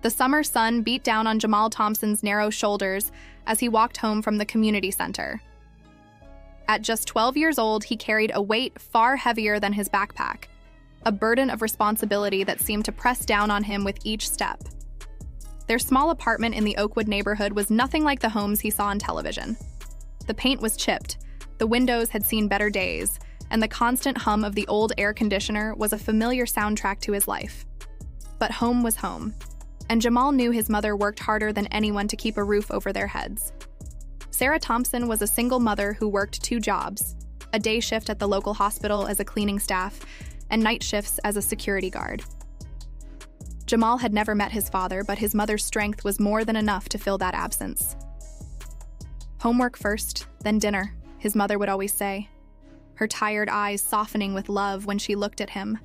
The summer sun beat down on Jamal Thompson's narrow shoulders as he walked home from the community center. At just 12 years old, he carried a weight far heavier than his backpack, a burden of responsibility that seemed to press down on him with each step. Their small apartment in the Oakwood neighborhood was nothing like the homes he saw on television. The paint was chipped, the windows had seen better days, and the constant hum of the old air conditioner was a familiar soundtrack to his life. But home was home, and Jamal knew his mother worked harder than anyone to keep a roof over their heads. Sarah Thompson was a single mother who worked 2 jobs, a day shift at the local hospital as a cleaning staff, and night shifts as a security guard. Jamal had never met his father, but his mother's strength was more than enough to fill that absence. "Homework first, then dinner," his mother would always say, her tired eyes softening with love when she looked at him.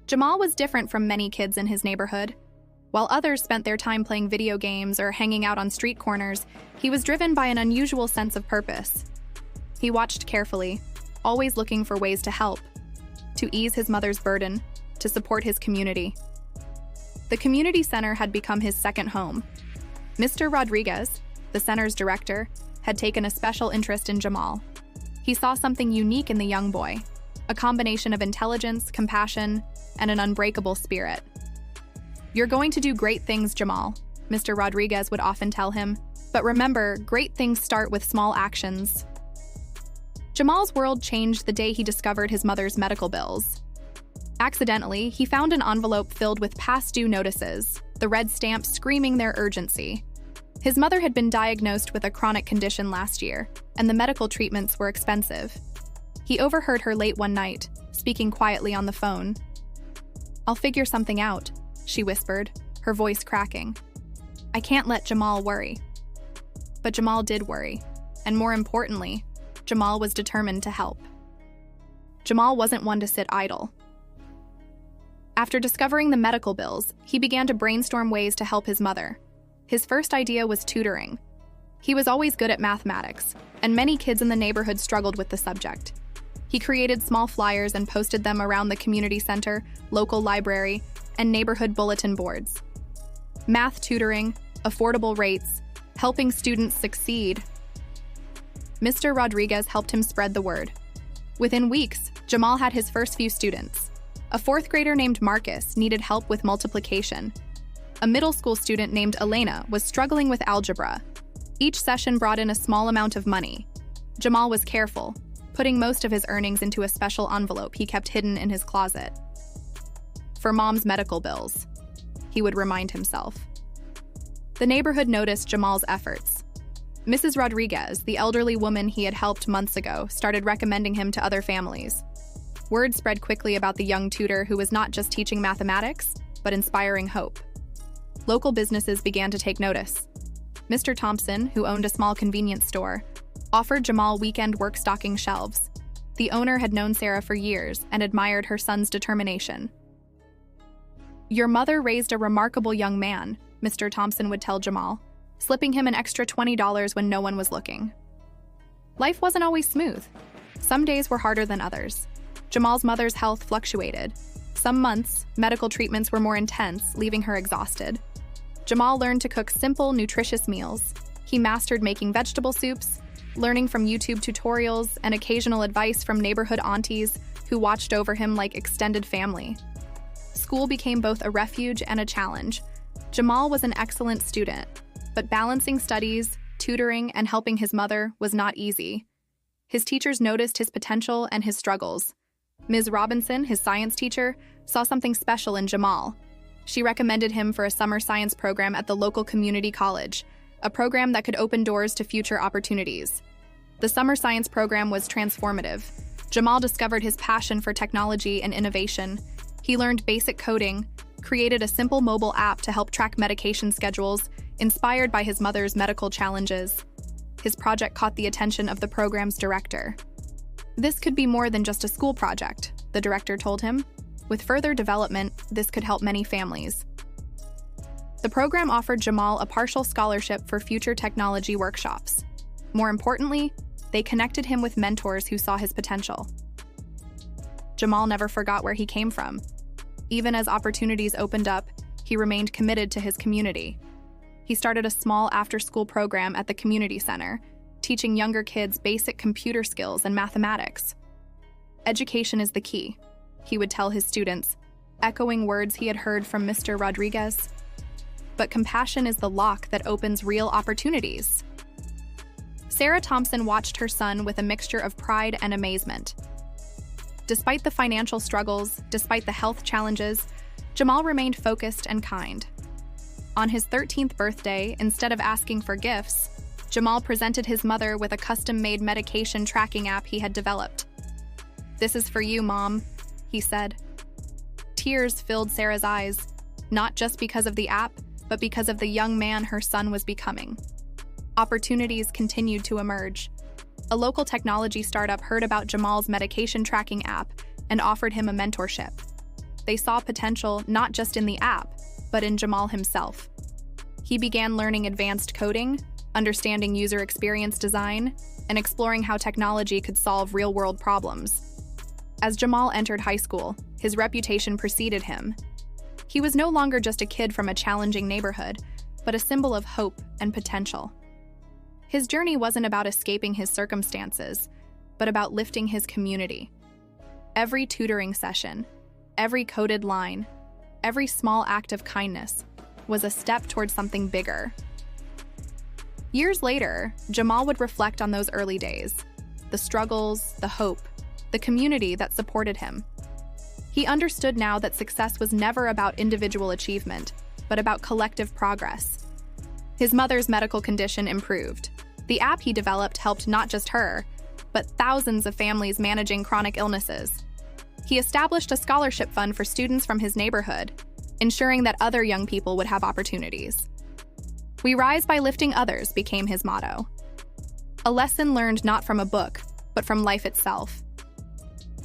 Jamal was different from many kids in his neighborhood. While others spent their time playing video games or hanging out on street corners, he was driven by an unusual sense of purpose. He watched carefully, always looking for ways to help, to ease his mother's burden, to support his community. The community center had become his second home. Mr. Rodriguez, the center's director, had taken a special interest in Jamal. He saw something unique in the young boy, a combination of intelligence, compassion, and an unbreakable spirit. "You're going to do great things, Jamal," Mr. Rodriguez would often tell him, "but remember, great things start with small actions." Jamal's world changed the day he discovered his mother's medical bills. Accidentally, he found an envelope filled with past due notices, the red stamp screaming their urgency. His mother had been diagnosed with a chronic condition last year, and the medical treatments were expensive. He overheard her late one night, speaking quietly on the phone. "I'll figure something out," she whispered, her voice cracking. "I can't let Jamal worry." But Jamal did worry, and more importantly, Jamal was determined to help. Jamal wasn't one to sit idle. After discovering the medical bills, he began to brainstorm ways to help his mother. His first idea was tutoring. He was always good at mathematics, and many kids in the neighborhood struggled with the subject. He created small flyers and posted them around the community center, local library, and neighborhood bulletin boards. Math tutoring, affordable rates, helping students succeed. Mr. Rodriguez helped him spread the word. Within weeks, Jamal had his first few students. A 4th grader named Marcus needed help with multiplication. A middle school student named Elena was struggling with algebra. Each session brought in a small amount of money. Jamal was careful, putting most of his earnings into a special envelope he kept hidden in his closet. "For Mom's medical bills," he would remind himself. The neighborhood noticed Jamal's efforts. Mrs. Rodriguez, the elderly woman he had helped months ago, started recommending him to other families. Word spread quickly about the young tutor who was not just teaching mathematics, but inspiring hope. Local businesses began to take notice. Mr. Thompson, who owned a small convenience store, offered Jamal weekend work stocking shelves. The owner had known Sarah for years and admired her son's determination. "Your mother raised a remarkable young man," Mr. Thompson would tell Jamal, slipping him an extra $20 when no one was looking. Life wasn't always smooth. Some days were harder than others. Jamal's mother's health fluctuated. Some months, medical treatments were more intense, leaving her exhausted. Jamal learned to cook simple, nutritious meals. He mastered making vegetable soups, learning from YouTube tutorials and occasional advice from neighborhood aunties who watched over him like extended family. School became both a refuge and a challenge. Jamal was an excellent student, but balancing studies, tutoring, and helping his mother was not easy. His teachers noticed his potential and his struggles. Ms. Robinson, his science teacher, saw something special in Jamal. She recommended him for a summer science program at the local community college, a program that could open doors to future opportunities. The summer science program was transformative. Jamal discovered his passion for technology and innovation. He learned basic coding, created a simple mobile app to help track medication schedules, inspired by his mother's medical challenges. His project caught the attention of the program's director. "This could be more than just a school project," the director told him. "With further development, this could help many families." The program offered Jamal a partial scholarship for future technology workshops. More importantly, they connected him with mentors who saw his potential. Jamal never forgot where he came from. Even as opportunities opened up, he he remained committed to his community. He started a small after-school program at the community center, teaching younger kids basic computer skills and mathematics. "Education is the key," he would tell his students, echoing words he had heard from Mr. Rodriguez. "But compassion is the lock that opens real opportunities." Sarah Thompson watched her son with a mixture of pride and amazement. Despite the financial struggles, despite the health challenges, Jamal remained focused and kind. On his 13th birthday, instead of asking for gifts, Jamal presented his mother with a custom-made medication tracking app he had developed. "This is for you, Mom," he said. Tears filled Sarah's eyes, not just because of the app, but because of the young man her son was becoming. Opportunities continued to emerge. A local technology startup heard about Jamal's medication tracking app and offered him a mentorship. They saw potential not just in the app, but in Jamal himself. He began learning advanced coding, understanding user experience design, and exploring how technology could solve real-world problems. As Jamal entered high school, his reputation preceded him. He was no longer just a kid from a challenging neighborhood, but a symbol of hope and potential. His journey wasn't about escaping his circumstances, but about lifting his community. Every tutoring session, every coded line, every small act of kindness was a step towards something bigger. Years later, Jamal would reflect on those early days, the struggles, the hope, the community that supported him. He understood now that success was never about individual achievement, but about collective progress. His mother's medical condition improved. The app he developed helped not just her, but thousands of families managing chronic illnesses. He established a scholarship fund for students from his neighborhood, ensuring that other young people would have opportunities. "We rise by lifting others" became his motto. A lesson learned not from a book, but from life itself.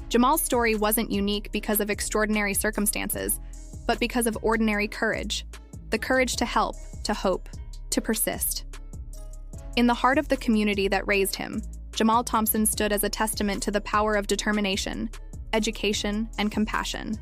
Jamal's story wasn't unique because of extraordinary circumstances, but because of ordinary courage. The courage to help, to hope, to persist. In the heart of the community that raised him, Jamal Thompson stood as a testament to the power of determination, education, and compassion.